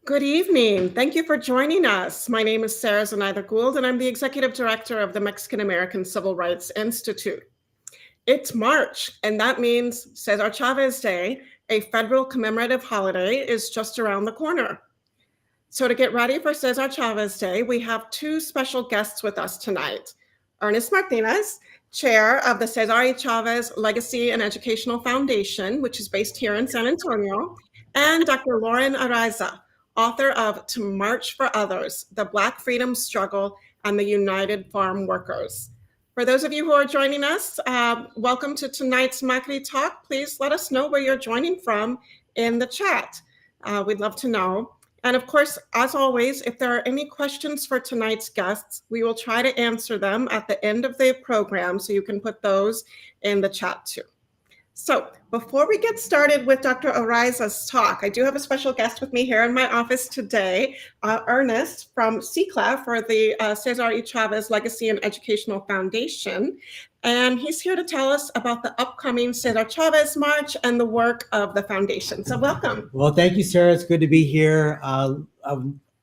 Good evening. Thank you for joining us. My name is Sarah Zenaida Gould, and I'm the Executive Director of the Mexican American Civil Rights Institute. It's March, and that means Cesar Chavez Day, a federal commemorative holiday, is just around the corner. So, to get ready for Cesar Chavez Day, we have two special guests with us tonight. Ernest Martinez, chair of the Cesar E. Chavez Legacy and Educational Foundation, which is based here in San Antonio, and Dr. Lauren Araiza, author of To March for Others, The Black Freedom Struggle and the United Farm Workers. For those of you who are joining us, welcome to tonight's MACRI Talk. Please let us know where you're joining from in the chat. We'd love to know. And of course, as always, if there are any questions for tonight's guests, we will try to answer them at the end of the program, so you can put those in the chat too. So before we get started with Dr. Araiza's talk, I do have a special guest with me here in my office today, Ernest from CCLA for the Cesar E. Chavez Legacy and Educational Foundation. And he's here to tell us about the upcoming Cesar Chavez March and the work of the foundation. So welcome. Well, thank you, Sarah. It's good to be here.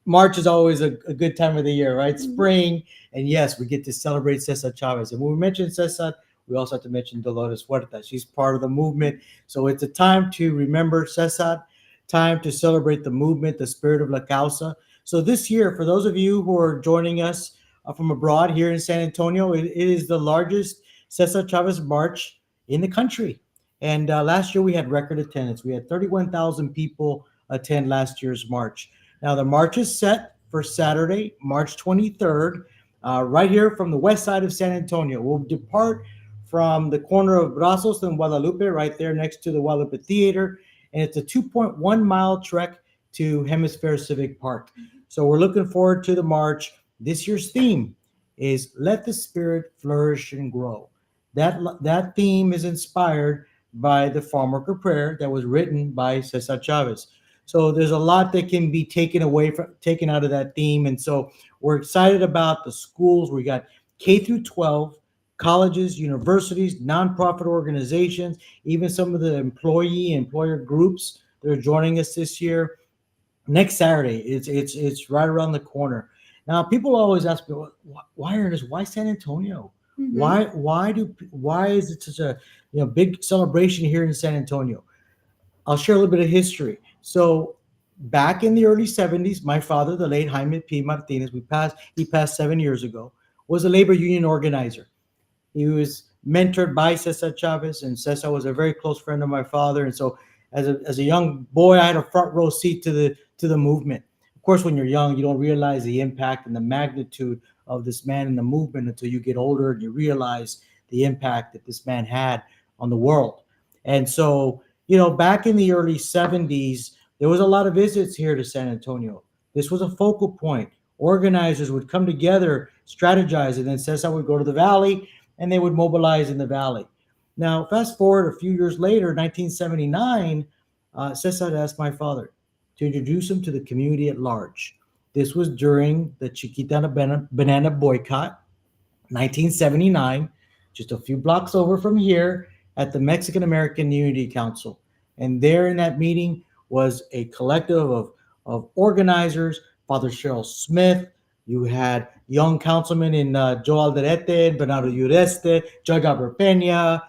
March is always a good time of the year, right? Mm-hmm. Spring. And yes, we get to celebrate Cesar Chavez. And when we mention Cesar, we also have to mention Dolores Huerta. She's part of the movement. So it's a time to remember Cesar, time to celebrate the movement, the spirit of La Causa. So this year, for those of you who are joining us from abroad here in San Antonio, it is the largest Cesar Chavez March in the country. And last year we had record attendance. We had 31,000 people attend last year's march. Now the march is set for Saturday, March 23rd, right here from the west side of San Antonio. We'll depart from the corner of Brazos and Guadalupe, right there next to the Guadalupe Theater. And it's a 2.1 mile trek to Hemisphere Civic Park. So we're looking forward to the march. This year's theme is Let the Spirit Flourish and Grow. That theme is inspired by the Farm Worker Prayer that was written by Cesar Chavez. So there's a lot that can be taken out of that theme. And so we're excited about the schools. We got K through 12, colleges, universities, nonprofit organizations, even some of the employer groups that are joining us this year. Next Saturday, it's right around the corner. Now, people always ask me, why Ernest? Why San Antonio? Mm-hmm. Why is it such a big celebration here in San Antonio? I'll share a little bit of history. So back in the early 70s, my father, the late Jaime P. Martinez, he passed 7 years ago, was a labor union organizer. He was mentored by Cesar Chavez, and Cesar was a very close friend of my father. And so as a young boy, I had a front row seat to the movement. Of course, when you're young, you don't realize the impact and the magnitude of this man in the movement until you get older and you realize the impact that this man had on the world. And so, back in the early 70s, there was a lot of visits here to San Antonio. This was a focal point. Organizers would come together, strategize, and then Cesar would go to the valley and they would mobilize in the valley. Now, fast forward a few years later, 1979, Cesar asked my father to introduce him to the community at large. This was during the Chiquita Banana boycott, 1979, just a few blocks over from here at the Mexican American Unity Council. And there in that meeting was a collective of organizers, Father Cheryl Smith. You had young councilmen in Joe Alderete, Bernardo Ureste, Judge Albert Peña,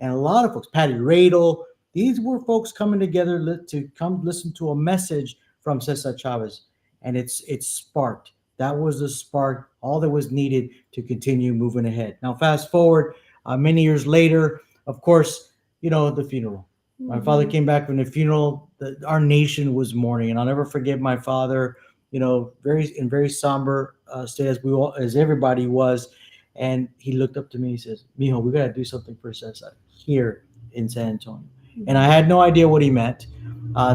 and a lot of folks, Patty Radel. These were folks coming together to come listen to a message from Cesar Chavez. And it's sparked. That was the spark, all that was needed to continue moving ahead. Now, fast forward many years later, of course, the funeral. Mm-hmm. My father came back from the funeral. Our nation was mourning, and I'll never forget my father. Very somber state as everybody was, and he looked up to me. He says, "Mijo, we got to do something for Cesar here in San Antonio." Mm-hmm. And I had no idea what he meant.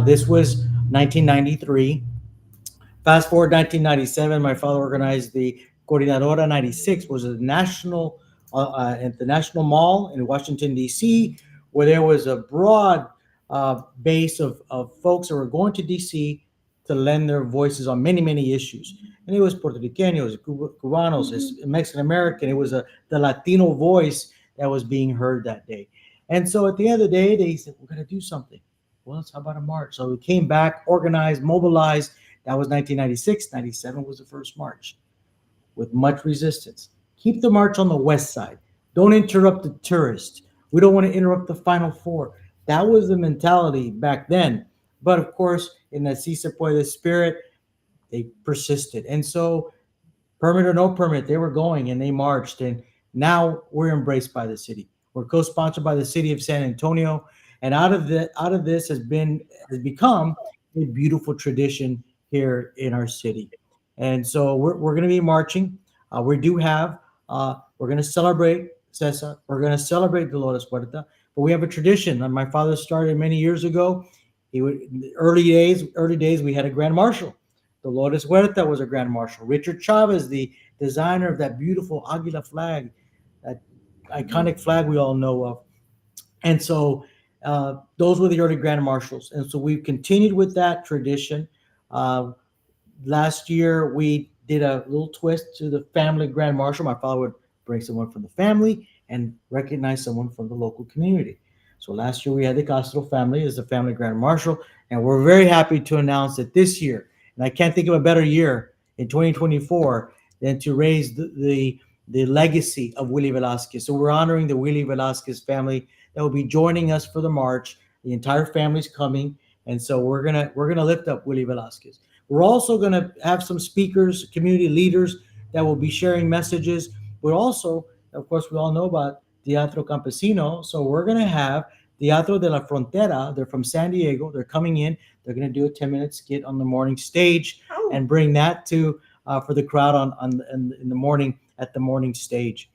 This was 1993. Fast forward 1997, my father organized the Coordinadora 96, was a national at the National Mall in Washington, D.C., where there was a broad base of folks that were going to D.C. to lend their voices on many, many issues. And it was Puerto Ricanos, Cubanos, mm-hmm. Mexican American. It was the Latino voice that was being heard that day. And so at the end of the day, they said, we're going to do something. Well, how about a march? So we came back, organized, mobilized, That was 1996. 97 was the first march with much resistance. Keep the march on the west side. Don't interrupt the tourists. We don't want to interrupt the Final Four. That was the mentality back then. But of course, in the Si Se Puede spirit, they persisted. And so, permit or no permit, they were going and they marched. And now we're embraced by the city. We're co-sponsored by the city of San Antonio. And out of this has become a beautiful tradition here in our city. And so we're going to be marching. We do have, we're going to celebrate Cesar. We're going to celebrate Dolores Huerta. But we have a tradition that my father started many years ago. He would, in the early days, we had a grand marshal. Dolores Huerta was a grand marshal. Richard Chavez, the designer of that beautiful Águila flag, that iconic flag we all know of. And so those were the early grand marshals. And so we've continued with that tradition. Uh, Last year, we did a little twist to the family grand marshal. My father would bring someone from the family and recognize someone from the local community. So last year, we had the Castro family as the family grand marshal. And we're very happy to announce that this year, and I can't think of a better year in 2024 than to raise the legacy of Willie Velasquez. So we're honoring the Willie Velasquez family that will be joining us for the march. The entire family's coming, and so we're gonna lift up Willie Velasquez. We're also gonna have some speakers, community leaders that will be sharing messages. We're also, of course, we all know about Teatro Campesino, so we're gonna have Teatro de la Frontera. They're from San Diego. They're coming in. They're going to do a 10-minute skit on the morning stage and bring that to for the crowd in the morning at the morning stage.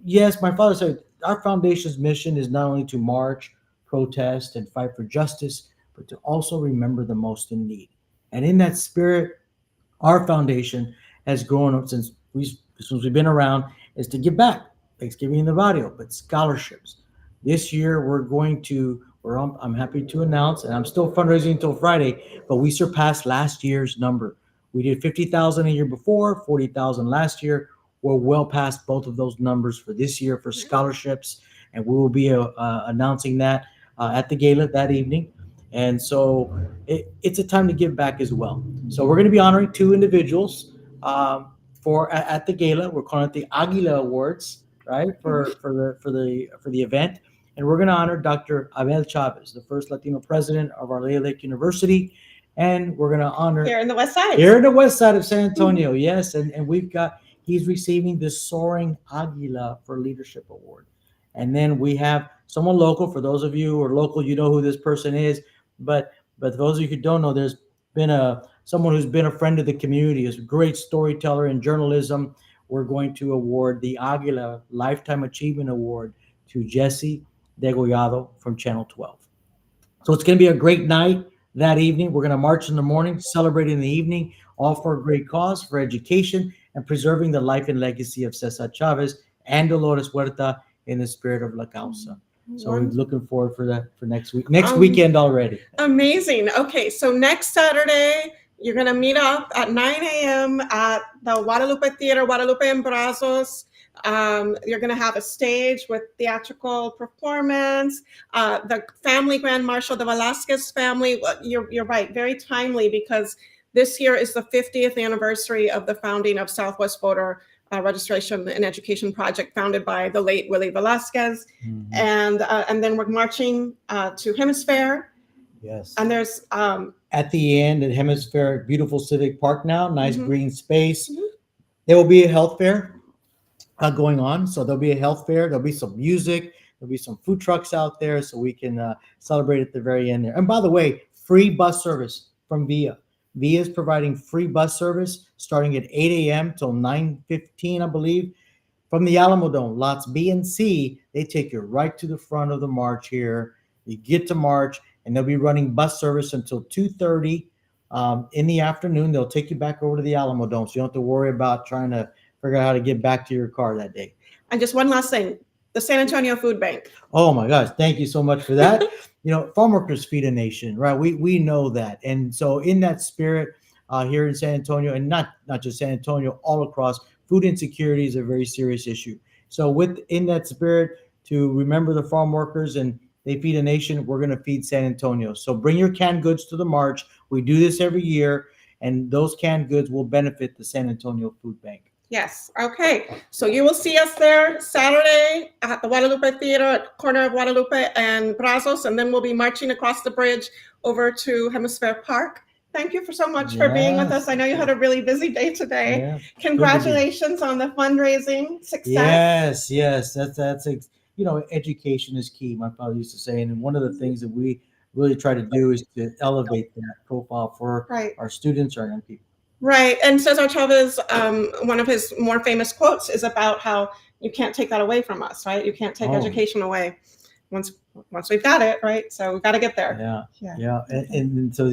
Yes, my father said our foundation's mission is not only to march, protest, and fight for justice, but to also remember the most in need. And in that spirit, our foundation has grown up since we've been around is to give back. Thanksgiving in the barrio, but scholarships. This year, I'm happy to announce, and I'm still fundraising until Friday, but we surpassed last year's number. We did 50,000 a year before, 40,000 last year. We're well past both of those numbers for this year for scholarships, and we will be announcing that at the gala that evening. And so it's a time to give back as well. So we're going to be honoring two individuals at the gala. We're calling it the Aguila Awards, right, for the event. And we're going to honor Dr. Abel Chavez, the first Latino president of our Lake University. And we're going to honor here in the West Side. Here in the West Side of San Antonio, yes. And he's receiving the Soaring Aguila for Leadership Award. And then we have someone local. For those of you who are local, you know who this person is. But those of you who don't know, there's been someone who's been a friend of the community, is a great storyteller in journalism. We're going to award the Aguila Lifetime Achievement Award to Jesse Degollado from Channel 12. So it's going to be a great night that evening. We're going to march in the morning, celebrate in the evening, all for a great cause, for education and preserving the life and legacy of Cesar Chavez and Dolores Huerta in the spirit of La Causa. So we're looking forward for that for next weekend already. Amazing. Okay, so next Saturday, you're going to meet up at 9 a.m. at the Guadalupe Theater, Guadalupe en Brazos. You're going to have a stage with theatrical performance. The family grand marshal, the Velasquez family, you're right, very timely because this year is the 50th anniversary of the founding of Southwest Voter Registration and Education Project, founded by the late Willie Velasquez. Mm-hmm. And then we're marching to Hemisphere. Yes. And there's at the end at Hemisphere, beautiful civic park now, nice mm-hmm. green space. Mm-hmm. There will be a health fair going on. So there'll be a health fair. There'll be some music. There'll be some food trucks out there so we can celebrate at the very end there. And by the way, free bus service from VIA. VIA is providing free bus service starting at 8 a.m. till 9:15, I believe, from the Alamo Dome. Lots B and C, they take you right to the front of the march here. You get to march, and they'll be running bus service until 2:30 in the afternoon. They'll take you back over to the Alamo Dome, so you don't have to worry about trying to figure out how to get back to your car that day. And just one last thing, the San Antonio Food Bank. Oh my gosh, thank you so much for that. Farm workers feed a nation, right? We know that. And so in that spirit here in San Antonio, and not just San Antonio, all across, food insecurity is a very serious issue. So within that spirit, to remember the farm workers, and they feed a nation, we're going to feed San Antonio. So bring your canned goods to the march. We do this every year, and those canned goods will benefit the San Antonio Food Bank. Yes. Okay. So you will see us there Saturday at the Guadalupe Theater at corner of Guadalupe and Brazos, and then we'll be marching across the bridge over to Hemisphere Park. Thank you so much for being with us. I know you had a really busy day today. Yeah. Congratulations on the fundraising success. Yes. That's education is key. My father used to say, and one of the things that we really try to do is to elevate that profile for our students, our young people. Right. And Cesar Chavez, one of his more famous quotes is about how you can't take that away from us, right? You can't take education away once we've got it, right? So we've got to get there. Yeah. And so,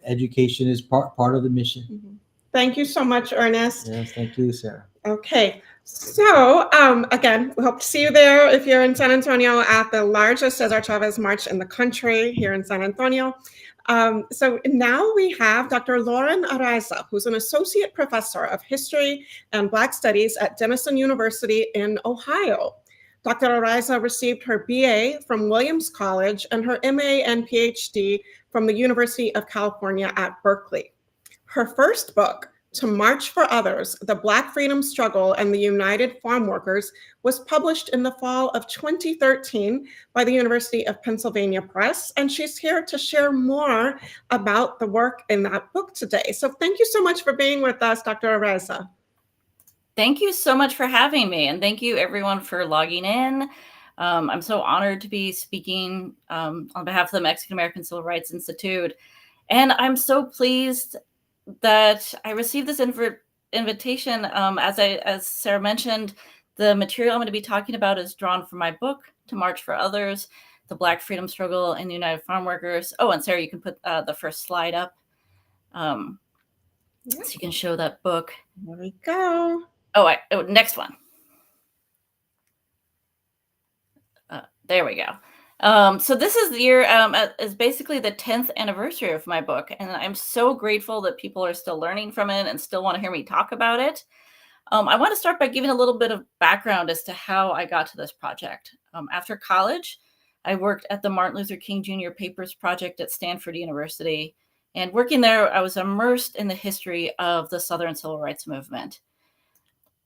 education is part of the mission. Mm-hmm. Thank you so much, Ernest. Yes, thank you, Sarah. Okay. So, again, we hope to see you there if you're in San Antonio at the largest Cesar Chavez March in the country here in San Antonio. So now we have Dr. Lauren Araiza, who's an associate professor of history and Black studies at Denison University in Ohio. Dr. Araiza received her BA from Williams College and her MA and PhD from the University of California at Berkeley. Her first book, To March for Others, The Black Freedom Struggle and the United Farm Workers, was published in the fall of 2013 by the University of Pennsylvania Press, and she's here to share more about the work in that book today. So thank you so much for being with us, Dr. Araiza. Thank you so much for having me, and thank you everyone for logging in. I'm so honored to be speaking on behalf of the Mexican American Civil Rights Institute, and I'm so pleased that I received this invitation. As Sarah mentioned, the material I'm going to be talking about is drawn from my book, To March for Others, The Black Freedom Struggle and the United Farm Workers. Oh, and Sarah, you can put the first slide up so you can show that book. There we go. Next one. There we go. So this is the year, is basically the 10th anniversary of my book, and I'm so grateful that people are still learning from it and still want to hear me talk about it. I want to start by giving a little bit of background as to how I got to this project. After college, I worked at the Martin Luther King Jr. Papers Project at Stanford University, and working there, I was immersed in the history of the Southern Civil Rights Movement.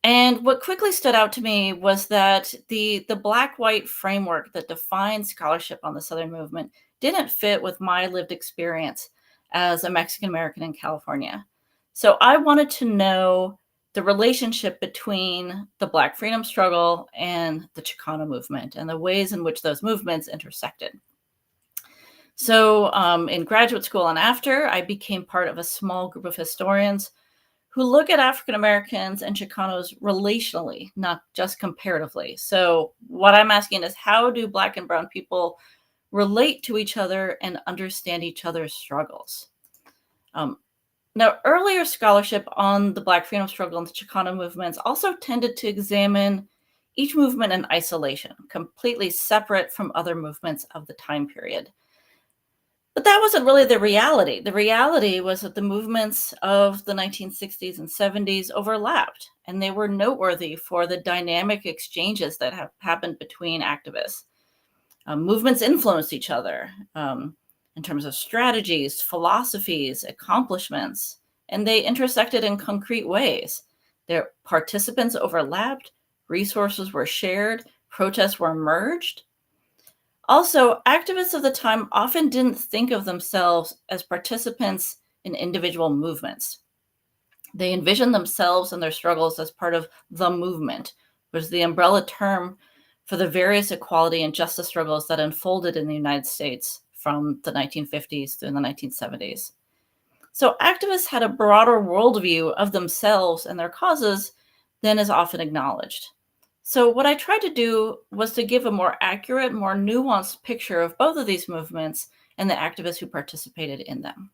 And what quickly stood out to me was that the black-white framework that defined scholarship on the Southern movement didn't fit with my lived experience as a Mexican American in California. So I wanted to know the relationship between the Black freedom struggle and the Chicano movement and the ways in which those movements intersected. So in graduate school and after, I became part of a small group of historians who look at African Americans and Chicanos relationally, not just comparatively. So what I'm asking is, how do Black and Brown people relate to each other and understand each other's struggles? Now, earlier scholarship on the Black freedom struggle and the Chicano movements also tended to examine each movement in isolation, completely separate from other movements of the time period. But that wasn't really the reality. The reality was that the movements of the 1960s and 70s overlapped, and they were noteworthy for the dynamic exchanges that have happened between activists. Movements influenced each other in terms of strategies, philosophies, accomplishments, and they intersected in concrete ways. Their participants overlapped, resources were shared, protests were merged. Also, activists of the time often didn't think of themselves as participants in individual movements. They envisioned themselves and their struggles as part of the movement, which was the umbrella term for the various equality and justice struggles that unfolded in the United States from the 1950s through the 1970s. So activists had a broader worldview of themselves and their causes than is often acknowledged. So what I tried to do was to give a more accurate, more nuanced picture of both of these movements and the activists who participated in them.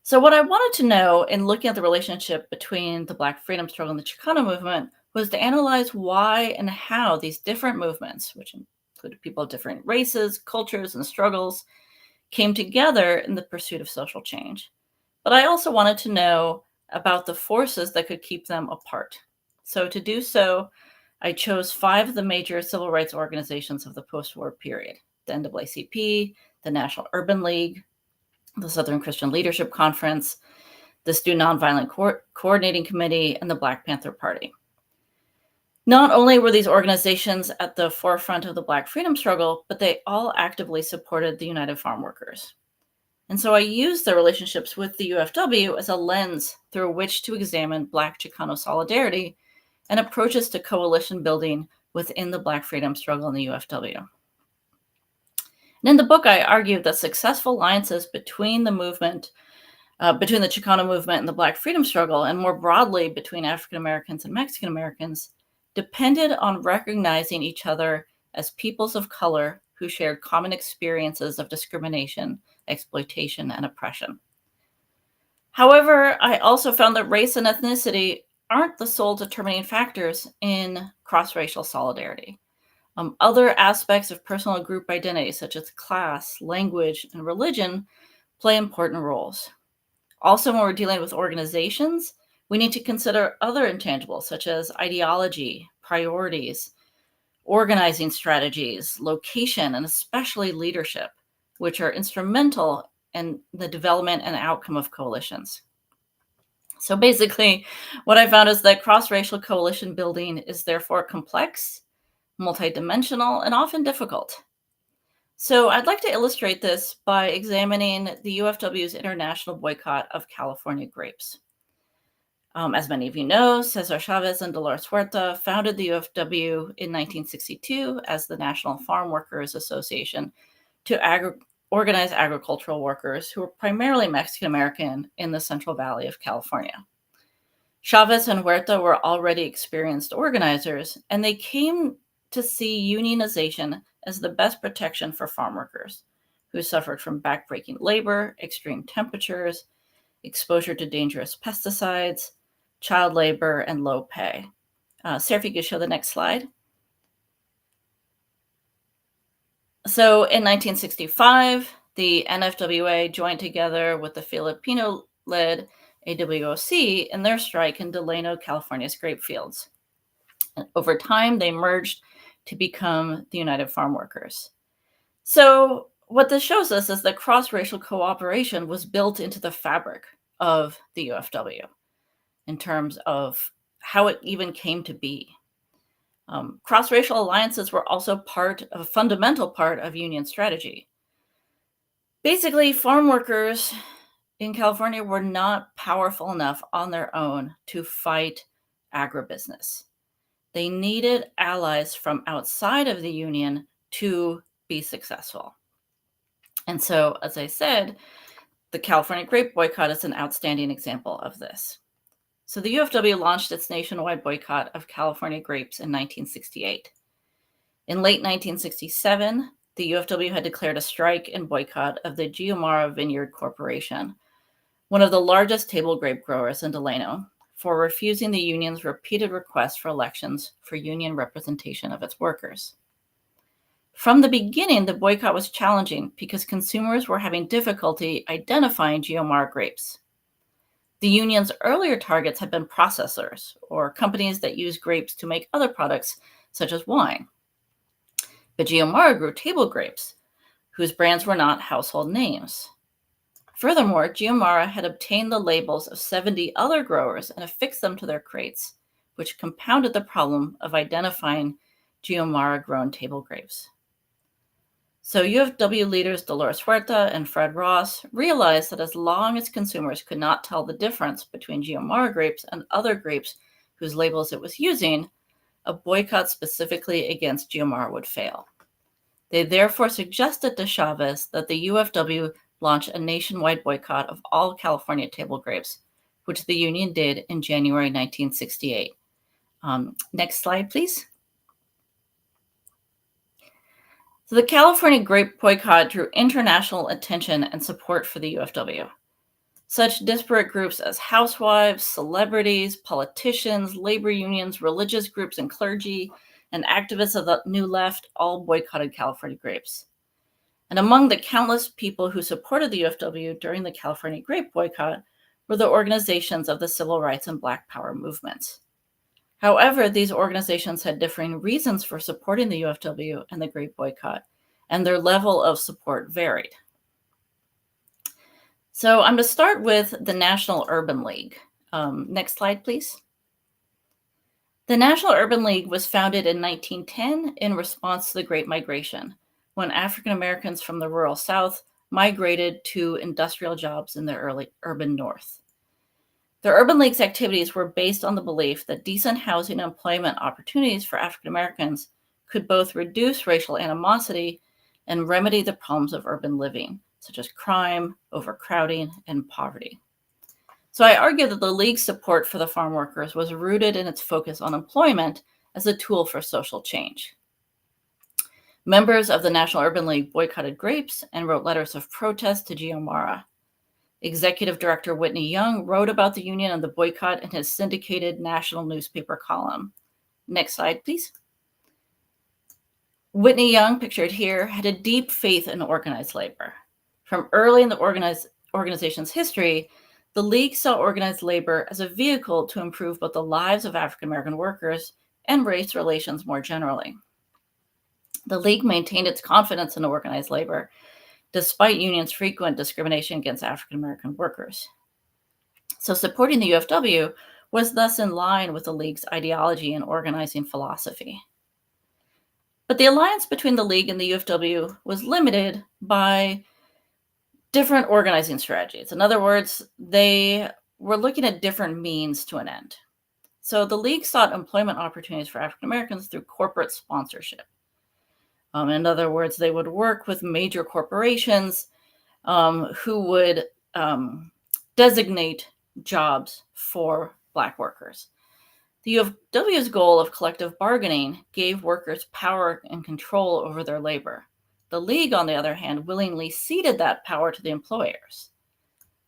So what I wanted to know in looking at the relationship between the Black freedom struggle and the Chicano movement was to analyze why and how these different movements, which included people of different races, cultures, and struggles, came together in the pursuit of social change. But I also wanted to know about the forces that could keep them apart. So to do so, I chose 5 of the major civil rights organizations of the post-war period: the NAACP, the National Urban League, the Southern Christian Leadership Conference, the Student Nonviolent Coordinating Committee, and the Black Panther Party. Not only were these organizations at the forefront of the Black freedom struggle, but they all actively supported the United Farm Workers. And so I used their relationships with the UFW as a lens through which to examine Black Chicano solidarity and approaches to coalition building within the Black freedom struggle in the UFW. And in the book, I argued that successful alliances between the movement, between the Chicano movement and the Black freedom struggle, and more broadly between African Americans and Mexican Americans, depended on recognizing each other as peoples of color who shared common experiences of discrimination, exploitation, and oppression. However, I also found that race and ethnicity aren't the sole determining factors in cross-racial solidarity. Other aspects of personal and group identity, such as class, language, and religion, play important roles. Also, when we're dealing with organizations, we need to consider other intangibles, such as ideology, priorities, organizing strategies, location, and especially leadership, which are instrumental in the development and outcome of coalitions. So basically, what I found is that cross-racial coalition building is therefore complex, multidimensional, and often difficult. So I'd like to illustrate this by examining the UFW's international boycott of California grapes. As many of you know, Cesar Chavez and Dolores Huerta founded the UFW in 1962 as the National Farm Workers Association to organize agricultural workers who were primarily Mexican American in the Central Valley of California. Chavez and Huerta were already experienced organizers, and they came to see unionization as the best protection for farm workers who suffered from backbreaking labor, extreme temperatures, exposure to dangerous pesticides, child labor, and low pay. Sarah, if you could show the next slide. So in 1965, the NFWA joined together with the Filipino-led AWOC in their strike in Delano, California's grape fields. And over time, they merged to become the United Farm Workers. So what this shows us is that cross-racial cooperation was built into the fabric of the UFW in terms of how it even came to be. Cross-racial alliances were also a fundamental part of union strategy. Basically, farm workers in California were not powerful enough on their own to fight agribusiness. They needed allies from outside of the union to be successful. And so, as I said, the California grape boycott is an outstanding example of this. So the UFW launched its nationwide boycott of California grapes in 1968. In late 1967, the UFW had declared a strike and boycott of the Giomara Vineyard Corporation, one of the largest table grape growers in Delano, for refusing the union's repeated requests for elections for union representation of its workers. From the beginning, the boycott was challenging because consumers were having difficulty identifying Giomara grapes. The union's earlier targets had been processors or companies that use grapes to make other products, such as wine. But Giomara grew table grapes, whose brands were not household names. Furthermore, Giomara had obtained the labels of 70 other growers and affixed them to their crates, which compounded the problem of identifying Giomara-grown table grapes. So UFW leaders Dolores Huerta and Fred Ross realized that as long as consumers could not tell the difference between Giomara grapes and other grapes whose labels it was using, a boycott specifically against Giomara would fail. They therefore suggested to Chavez that the UFW launch a nationwide boycott of all California table grapes, which the union did in January 1968. Next slide, please. So the California grape boycott drew international attention and support for the UFW. Such disparate groups as housewives, celebrities, politicians, labor unions, religious groups and clergy, and activists of the New Left all boycotted California grapes. And among the countless people who supported the UFW during the California grape boycott were the organizations of the civil rights and Black Power movements. However, these organizations had differing reasons for supporting the UFW and the Great Boycott, and their level of support varied. So I'm going to start with the National Urban League. Next slide, please. The National Urban League was founded in 1910 in response to the Great Migration, when African Americans from the rural South migrated to industrial jobs in the early urban North. The Urban League's activities were based on the belief that decent housing and employment opportunities for African Americans could both reduce racial animosity and remedy the problems of urban living, such as crime, overcrowding, and poverty. So I argue that the League's support for the farm workers was rooted in its focus on employment as a tool for social change. Members of the National Urban League boycotted grapes and wrote letters of protest to Geo Mara. Executive Director Whitney Young wrote about the union and the boycott in his syndicated national newspaper column. Next slide, please. Whitney Young, pictured here, had a deep faith in organized labor. From early in the organization's history, the League saw organized labor as a vehicle to improve both the lives of African American workers and race relations more generally. The League maintained its confidence in organized labor, despite unions' frequent discrimination against African American workers. So supporting the UFW was thus in line with the League's ideology and organizing philosophy. But the alliance between the League and the UFW was limited by different organizing strategies. In other words, they were looking at different means to an end. So the League sought employment opportunities for African Americans through corporate sponsorship. In other words, they would work with major corporations who would designate jobs for Black workers. The UFW's goal of collective bargaining gave workers power and control over their labor. The League, on the other hand, willingly ceded that power to the employers.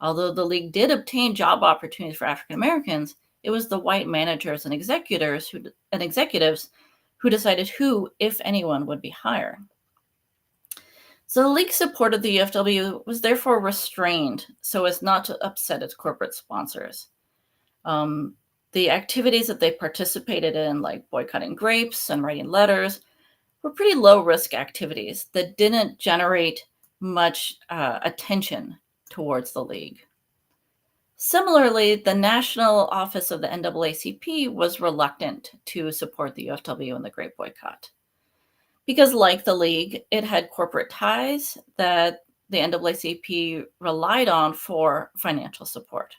Although the League did obtain job opportunities for African Americans, it was the white managers and executives who decided who, if anyone, would be hired. So the League's support of the UFW was therefore restrained so as not to upset its corporate sponsors. The activities that they participated in, like boycotting grapes and writing letters, were pretty low-risk activities that didn't generate much attention towards the League. Similarly, the national office of the NAACP was reluctant to support the UFW in the Great Boycott because, like the League, it had corporate ties that the NAACP relied on for financial support.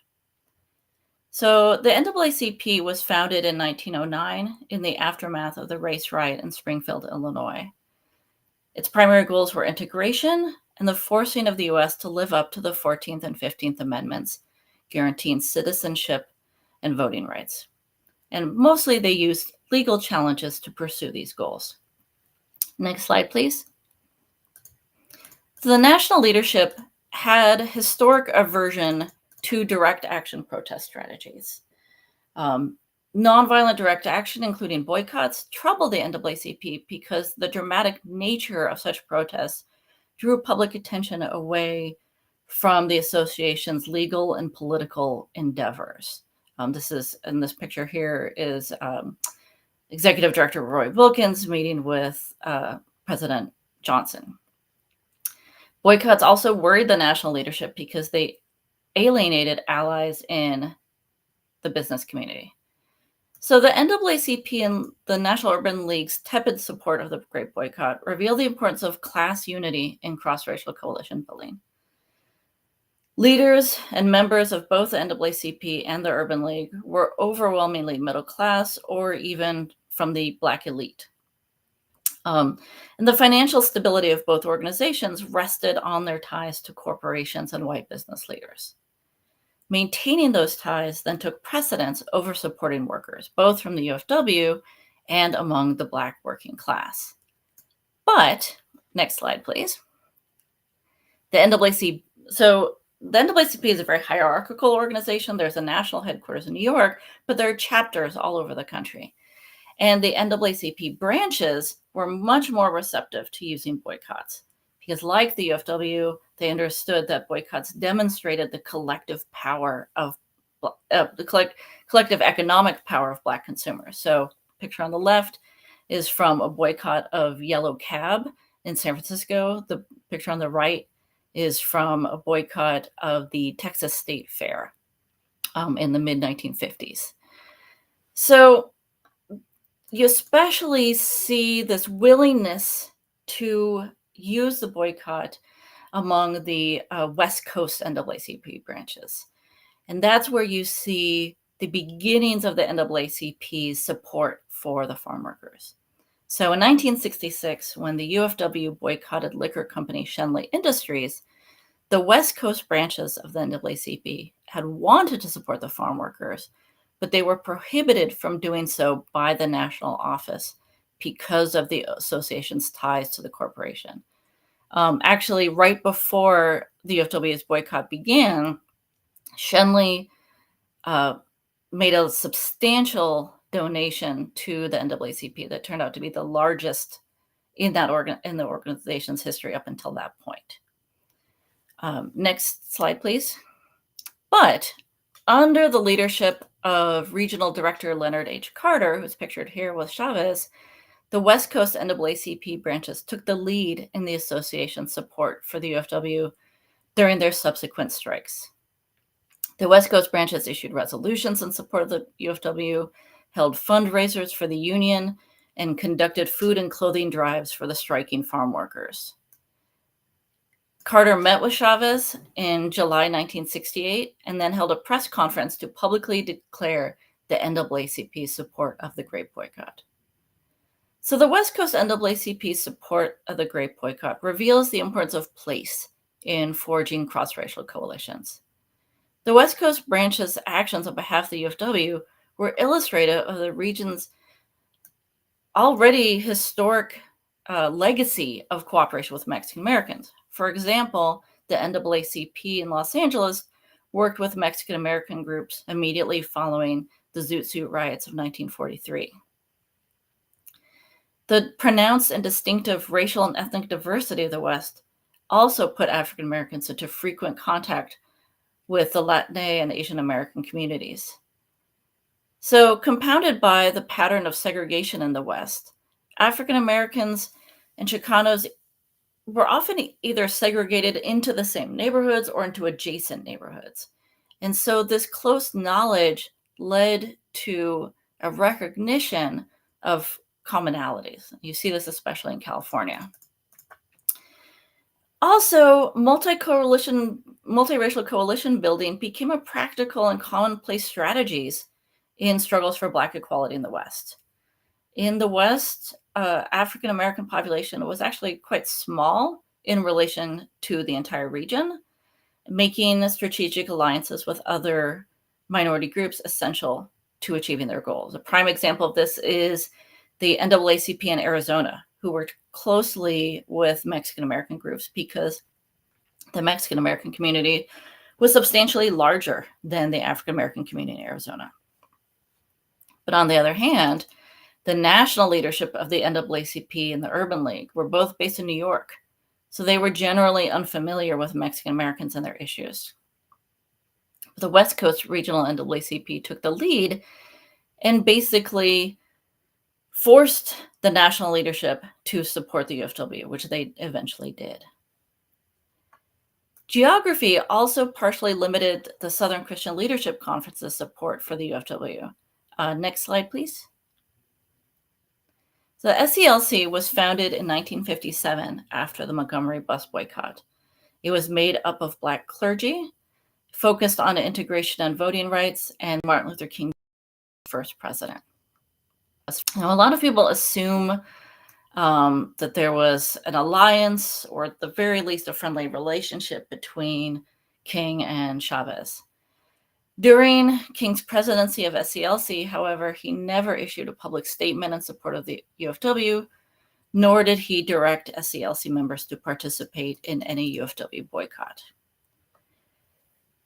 So the NAACP was founded in 1909 in the aftermath of the race riot in Springfield, Illinois. Its primary goals were integration and the forcing of the U.S. to live up to the 14th and 15th Amendments, guaranteeing citizenship and voting rights. And mostly they used legal challenges to pursue these goals. Next slide, please. So the national leadership had historic aversion to direct action protest strategies. Nonviolent direct action, including boycotts, troubled the NAACP because the dramatic nature of such protests drew public attention away from the association's legal and political endeavors. In this picture here is Executive Director Roy Wilkins meeting with President Johnson. Boycotts also worried the national leadership because they alienated allies in the business community. So the NAACP and the National Urban League's tepid support of the Great Boycott revealed the importance of class unity in cross-racial coalition building. Leaders and members of both the NAACP and the Urban League were overwhelmingly middle class or even from the Black elite. And the financial stability of both organizations rested on their ties to corporations and white business leaders. Maintaining those ties then took precedence over supporting workers, both from the UFW and among the Black working class. But, next slide, please. The NAACP is a very hierarchical organization. There's a national headquarters in New York, but there are chapters all over the country. And the NAACP branches were much more receptive to using boycotts because, like the UFW, they understood that boycotts demonstrated the collective power of collective economic power of Black consumers. So picture on the left is from a boycott of Yellow Cab in San Francisco. The picture on the right is from a boycott of the Texas State Fair in the mid-1950s. So you especially see this willingness to use the boycott among the West Coast NAACP branches. And that's where you see the beginnings of the NAACP's support for the farm workers. So in 1966, when the UFW boycotted liquor company Shenley Industries, the West Coast branches of the NAACP had wanted to support the farm workers, but they were prohibited from doing so by the national office because of the association's ties to the corporation. Actually, right before the UFW's boycott began, Shenley made a substantial donation to the NAACP that turned out to be the largest in the organization's history up until that point. Next slide, please. But under the leadership of Regional Director Leonard H. Carter, who's pictured here with Chavez, the West Coast NAACP branches took the lead in the association's support for the UFW during their subsequent strikes. The West Coast branches issued resolutions in support of the UFW, held fundraisers for the union, and conducted food and clothing drives for the striking farm workers. Carter met with Chavez in July 1968 and then held a press conference to publicly declare the NAACP's support of the grape boycott. So the West Coast NAACP's support of the grape boycott reveals the importance of place in forging cross-racial coalitions. The West Coast branch's actions on behalf of the UFW were illustrative of the region's already historic legacy of cooperation with Mexican Americans. For example, the NAACP in Los Angeles worked with Mexican American groups immediately following the Zoot Suit riots of 1943. The pronounced and distinctive racial and ethnic diversity of the West also put African Americans into frequent contact with the Latin and Asian American communities. So, compounded by the pattern of segregation in the West, African Americans and Chicanos were often either segregated into the same neighborhoods or into adjacent neighborhoods. And so this close knowledge led to a recognition of commonalities. You see this especially in California. Also, multiracial coalition building became a practical and commonplace strategies in struggles for Black equality in the West. In the West, African American population was actually quite small in relation to the entire region, making strategic alliances with other minority groups essential to achieving their goals. A prime example of this is the NAACP in Arizona, who worked closely with Mexican American groups because the Mexican American community was substantially larger than the African American community in Arizona. But on the other hand, the national leadership of the NAACP and the Urban League were both based in New York, so they were generally unfamiliar with Mexican Americans and their issues. The West Coast Regional NAACP took the lead and basically forced the national leadership to support the UFW, which they eventually did. Geography also partially limited the Southern Christian Leadership Conference's support for the UFW. Next slide, please. So the SCLC was founded in 1957 after the Montgomery bus boycott. It was made up of Black clergy, focused on integration and voting rights, and Martin Luther King, first president. Now, a lot of people assume that there was an alliance, or at the very least a friendly relationship between King and Chavez. During King's presidency of SCLC, however, he never issued a public statement in support of the UFW, nor did he direct SCLC members to participate in any UFW boycott.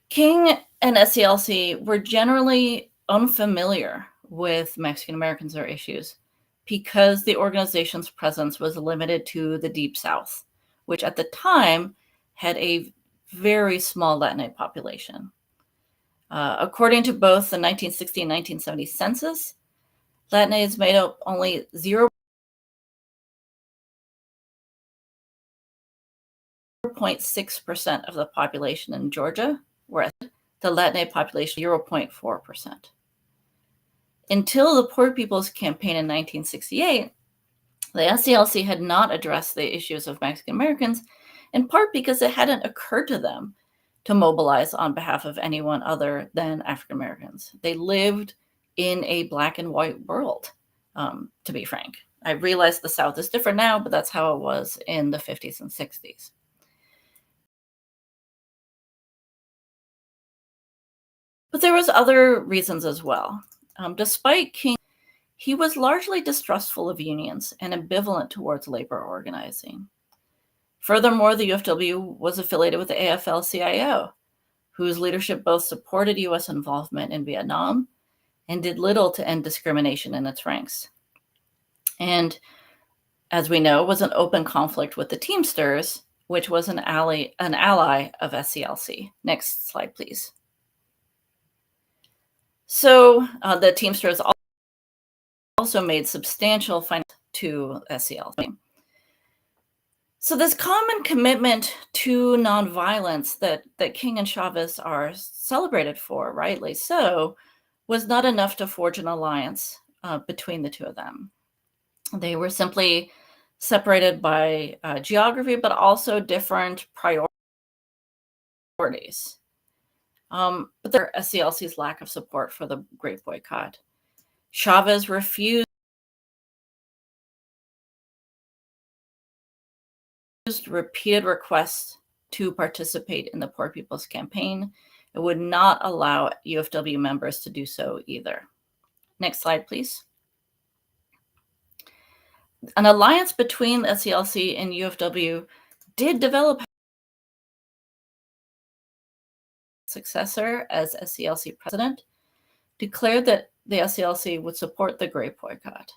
King and SCLC were generally unfamiliar with Mexican Americans or issues because the organization's presence was limited to the Deep South, which at the time had a very small Latinx population. According to both the 1960 and 1970 census, Latinx made up only 0.6% of the population in Georgia, whereas the Latinx population 0.4%. Until the Poor People's Campaign in 1968, the SCLC had not addressed the issues of Mexican Americans, in part because it hadn't occurred to them to mobilize on behalf of anyone other than African Americans. They lived in a black and white world, to be frank. I realize the South is different now, but that's how it was in the 50s and 60s. But there was other reasons as well. Despite King, he was largely distrustful of unions and ambivalent towards labor organizing. Furthermore, the UFW was affiliated with the AFL-CIO, whose leadership both supported U.S. involvement in Vietnam and did little to end discrimination in its ranks. And as we know, was an open conflict with the Teamsters, which was an ally of SCLC. Next slide, please. So the Teamsters also made substantial finance to SCLC. So this common commitment to nonviolence that King and Chavez are celebrated for, rightly so, was not enough to forge an alliance between the two of them. They were simply separated by geography, but also different priorities. But there SCLC's lack of support for the Great Boycott. Chavez refused repeated requests to participate in the Poor People's Campaign. It would not allow UFW members to do so either. Next slide, please. An alliance between SCLC and UFW did develop. Successor as SCLC president declared that the SCLC would support the Great Boycott.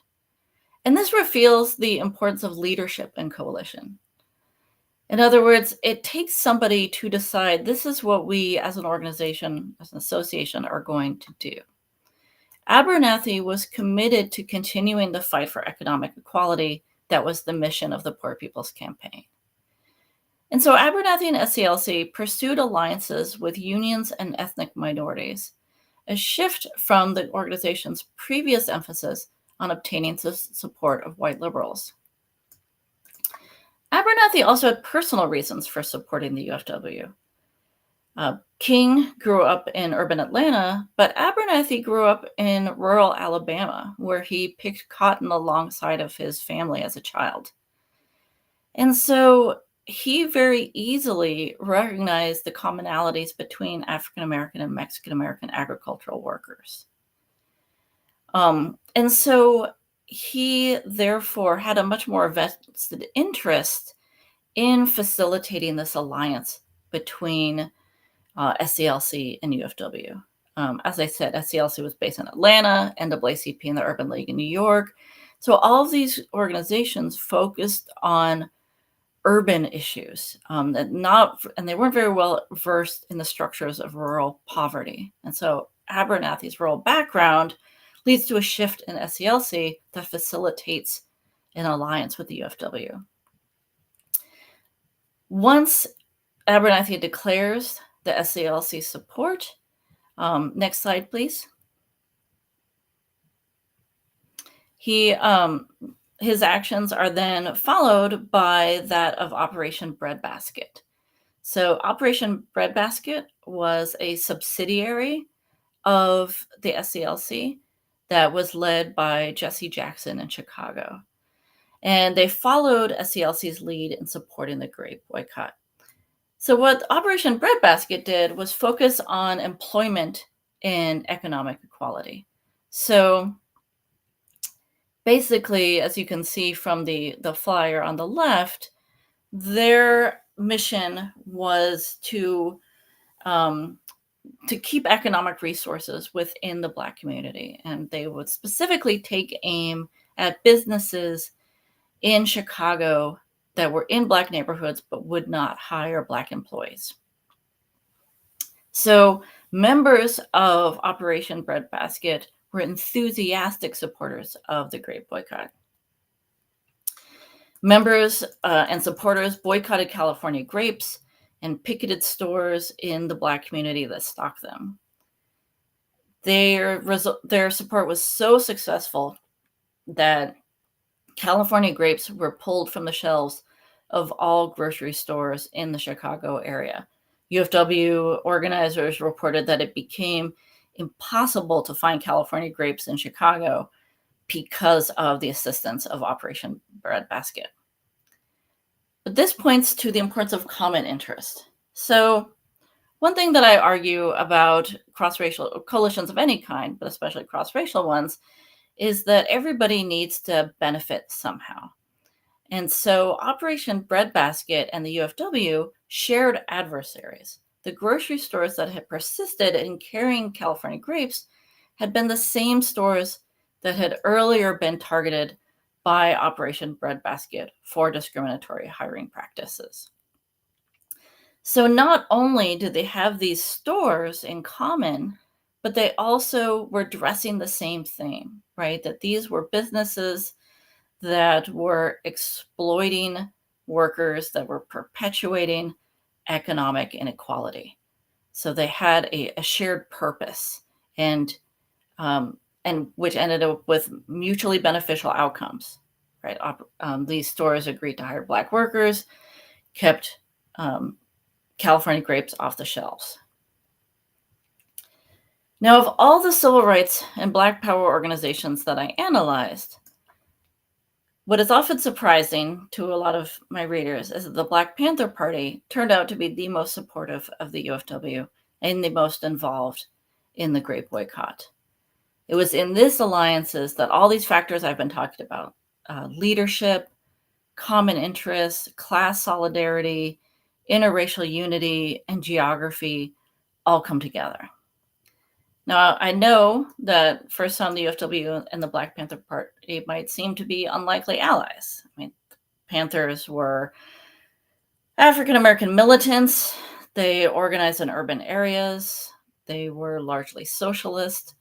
And this reveals the importance of leadership and coalition. In other words, it takes somebody to decide this is what we as an organization, as an association, are going to do. Abernathy was committed to continuing the fight for economic equality. That was the mission of the Poor People's Campaign. And so Abernathy and SCLC pursued alliances with unions and ethnic minorities, a shift from the organization's previous emphasis on obtaining the support of white liberals. Abernathy also had personal reasons for supporting the UFW. King grew up in urban Atlanta, but Abernathy grew up in rural Alabama, where he picked cotton alongside of his family as a child. And so he very easily recognized the commonalities between African American and Mexican American agricultural workers. And so he therefore had a much more vested interest in facilitating this alliance between SCLC and UFW. As I said, SCLC was based in Atlanta, NAACP in the Urban League in New York. So all of these organizations focused on urban issues, and they weren't very well versed in the structures of rural poverty. And so Abernathy's rural background leads to a shift in SCLC that facilitates an alliance with the UFW. Once Abernathy declares the SCLC support, next slide, please. His actions are then followed by that of Operation Breadbasket. So Operation Breadbasket was a subsidiary of the SCLC that was led by Jesse Jackson in Chicago. And they followed SCLC's lead in supporting the Great Boycott. So what Operation Breadbasket did was focus on employment and economic equality. So basically, as you can see from the flyer on the left, their mission was to keep economic resources within the Black community. And they would specifically take aim at businesses in Chicago that were in Black neighborhoods but would not hire Black employees. So Members of Operation Breadbasket were enthusiastic supporters of the grape boycott. Members and supporters boycotted California grapes and picketed stores in the Black community that stocked them. Their support was so successful that California grapes were pulled from the shelves of all grocery stores in the Chicago area. UFW organizers reported that it became impossible to find California grapes in Chicago because of the assistance of Operation Breadbasket. But this points to the importance of common interest. So one thing that I argue about cross-racial coalitions of any kind, but especially cross-racial ones, is that everybody needs to benefit somehow. And so Operation Breadbasket and the UFW shared adversaries. The grocery stores that had persisted in carrying California grapes had been the same stores that had earlier been targeted by Operation Breadbasket for discriminatory hiring practices. So not only did they have these stores in common, but they also were addressing the same thing, right? That these were businesses that were exploiting workers, that were perpetuating economic inequality. So they had a shared purpose, and which ended up with mutually beneficial outcomes, right? These stores agreed to hire Black workers, kept California grapes off the shelves. Now, of all the civil rights and Black power organizations that I analyzed, what is often surprising to a lot of my readers is that the Black Panther Party turned out to be the most supportive of the UFW and the most involved in the grape boycott. It was in this alliances that all these factors I've been talking about, leadership, common interests, class solidarity, interracial unity, and geography all come together. Now, I know that for some, the UFW and the Black Panther Party might seem to be unlikely allies. I mean, Panthers were African-American militants. They organized in urban areas. They were largely socialist,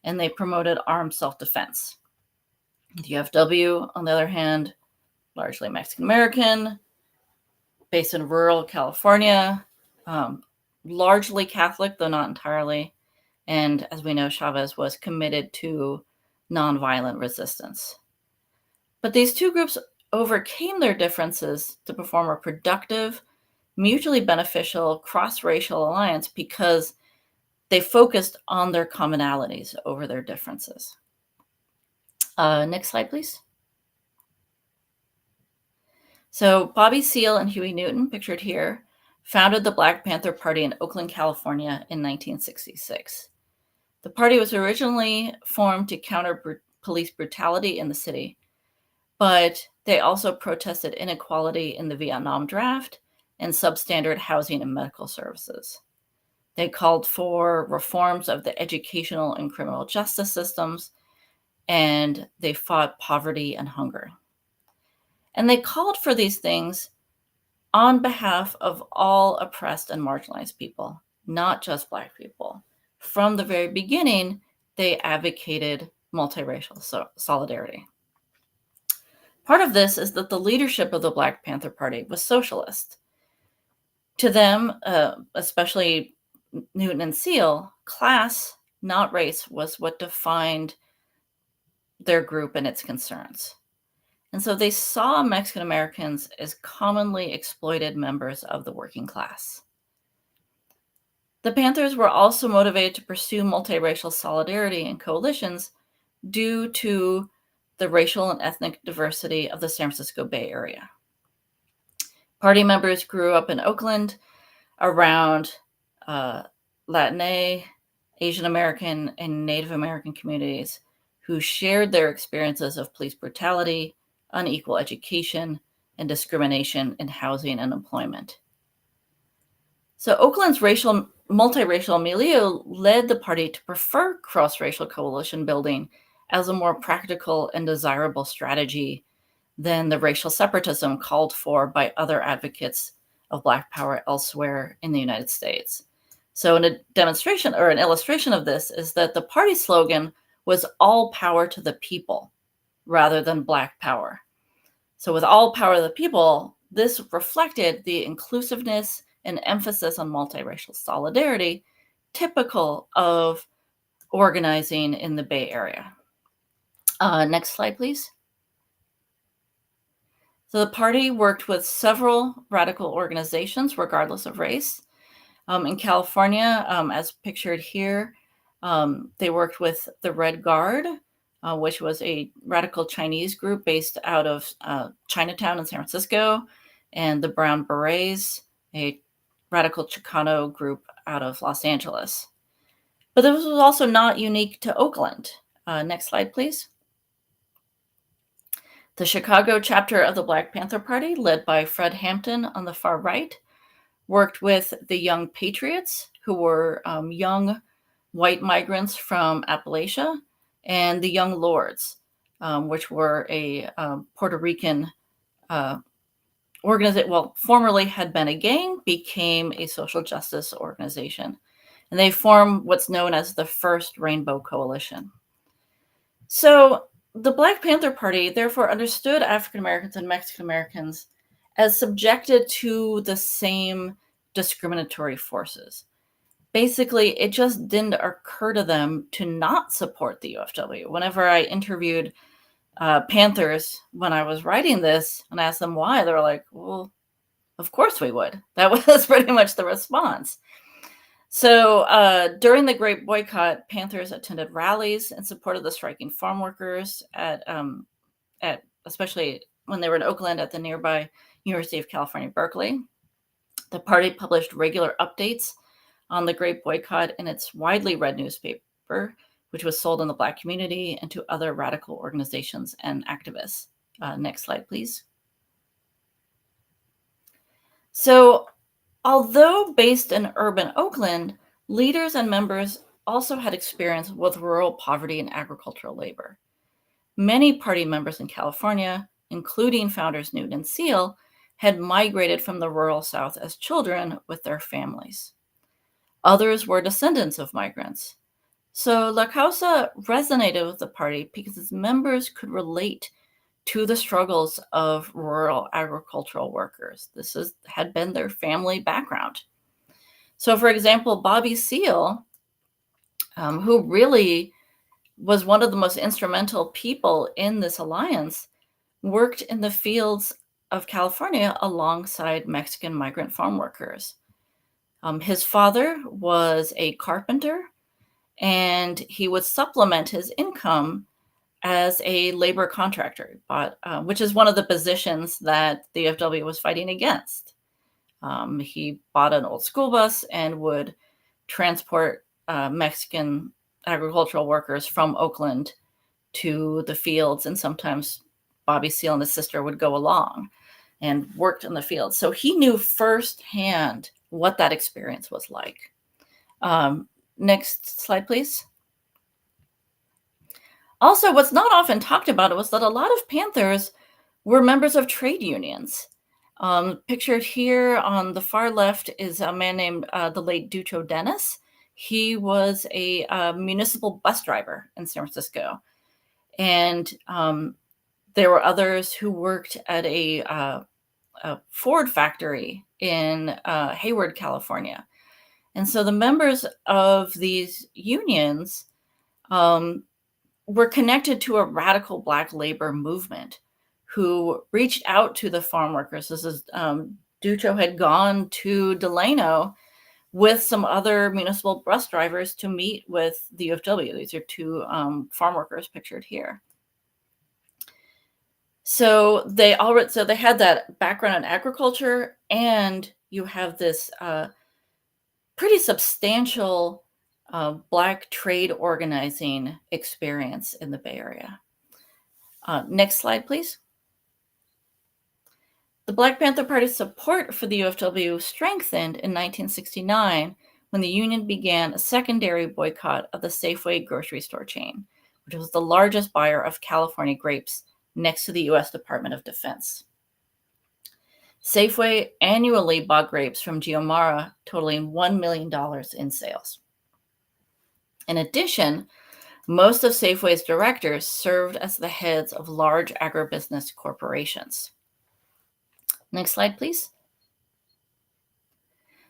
and they promoted armed self-defense. The UFW, on the other hand, largely Mexican-American, based in rural California, largely Catholic, though not entirely. And as we know, Chavez was committed to nonviolent resistance. But these two groups overcame their differences to perform a productive, mutually beneficial, cross-racial alliance because they focused on their commonalities over their differences. Next slide, please. So Bobby Seale and Huey Newton, pictured here, founded the Black Panther Party in Oakland, California in 1966. The party was originally formed to counter police brutality in the city, but they also protested inequality in the Vietnam draft and substandard housing and medical services. They called for reforms of the educational and criminal justice systems, and they fought poverty and hunger. And they called for these things on behalf of all oppressed and marginalized people, not just Black people. From the very beginning, they advocated multiracial solidarity. Part of this is that the leadership of the Black Panther Party was socialist. To them, especially Newton and Seale, class, not race, was what defined their group and its concerns. And so they saw Mexican Americans as commonly exploited members of the working class. The Panthers were also motivated to pursue multiracial solidarity and coalitions due to the racial and ethnic diversity of the San Francisco Bay Area. Party members grew up in Oakland around Latina, Asian American, and Native American communities who shared their experiences of police brutality, unequal education, and discrimination in housing and employment. So Oakland's multiracial milieu led the party to prefer cross-racial coalition building as a more practical and desirable strategy than the racial separatism called for by other advocates of Black power elsewhere in the United States. So in a demonstration or an illustration of this is that the party slogan was all power to the people rather than Black power. So with all power to the people, this reflected the inclusiveness and emphasis on multiracial solidarity, typical of organizing in the Bay Area. Next slide, please. So the party worked with several radical organizations, regardless of race. In California, as pictured here, they worked with the Red Guard, which was a radical Chinese group based out of Chinatown in San Francisco, and the Brown Berets, a radical Chicano group out of Los Angeles. But this was also not unique to Oakland. Next slide, please. The Chicago chapter of the Black Panther Party, led by Fred Hampton on the far right, worked with the Young Patriots, who were young white migrants from Appalachia, and the Young Lords, which were a Puerto Rican organization, well, formerly had been a gang, became a social justice organization. And they formed what's known as the First Rainbow Coalition. So the Black Panther Party therefore understood African Americans and Mexican Americans as subjected to the same discriminatory forces. Basically, it just didn't occur to them to not support the UFW. Whenever I interviewed Panthers when I was writing this and asked them why, they were like, well, of course we would. That was pretty much the response. So during the Great Boycott, Panthers attended rallies in support of the striking farm workers at especially when they were in Oakland at the nearby University of California, Berkeley. The party published regular updates on the Great Boycott in its widely read newspaper, which was sold in the Black community and to other radical organizations and activists. Next slide, please. So, although based in urban Oakland, leaders and members also had experience with rural poverty and agricultural labor. Many party members in California, including founders Newton and Seal, had migrated from the rural South as children with their families. Others were descendants of migrants. So La Causa resonated with the party because its members could relate to the struggles of rural agricultural workers. This had been their family background. So, for example, Bobby Seale, who really was one of the most instrumental people in this alliance, worked in the fields of California alongside Mexican migrant farm workers. His father was a carpenter, and he would supplement his income as a labor contractor, which is one of the positions that the UFW was fighting against. He bought an old school bus and would transport Mexican agricultural workers from Oakland to the fields, and sometimes Bobby Seale and his sister would go along and worked in the fields. So he knew firsthand what that experience was like. Next slide, please. Also, what's not often talked about was that a lot of Panthers were members of trade unions. Pictured here on the far left is a man named the late Ducho Dennis. He was a municipal bus driver in San Francisco. And there were others who worked at a Ford factory in Hayward, California. And so the members of these unions were connected to a radical Black labor movement who reached out to the farm workers. This is Ducho had gone to Delano with some other municipal bus drivers to meet with the UFW. These are two farm workers pictured here. So they had that background in agriculture, and you have this pretty substantial Black trade organizing experience in the Bay Area. Next slide, please. The Black Panther Party's support for the UFW strengthened in 1969 when the union began a secondary boycott of the Safeway grocery store chain, which was the largest buyer of California grapes next to the U.S. Department of Defense. Safeway annually bought grapes from Geomara, totaling $1 million in sales. In addition, most of Safeway's directors served as the heads of large agribusiness corporations. Next slide, please.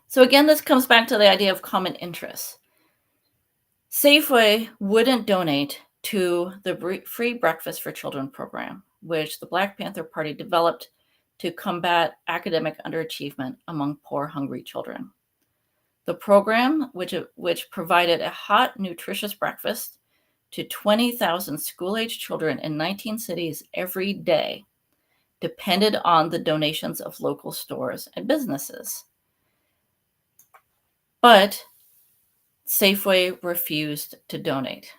So again, this comes back to the idea of common interests. Safeway wouldn't donate to the Free Breakfast for Children program, which the Black Panther Party developed to combat academic underachievement among poor, hungry children. The program, which provided a hot, nutritious breakfast to 20,000 school-age children in 19 cities every day, depended on the donations of local stores and businesses. But Safeway refused to donate.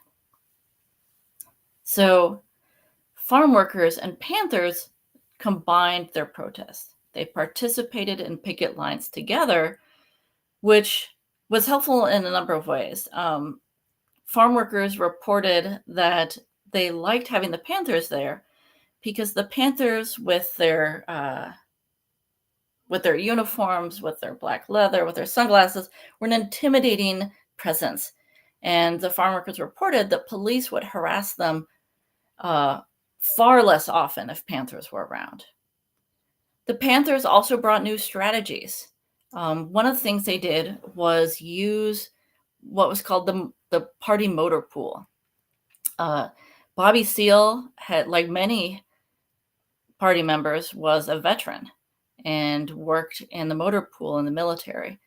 So farm workers and Panthers combined their protest. They participated in picket lines together, which was helpful in a number of ways. Farm workers reported that they liked having the Panthers there because the Panthers, with their uniforms, with their black leather, with their sunglasses, were an intimidating presence. And the farm workers reported that police would harass them far less often if Panthers were around. The Panthers also brought new strategies. One of the things they did was use what was called the party motor pool. Bobby Seale had, like many party members, was a veteran and worked in the motor pool in the military.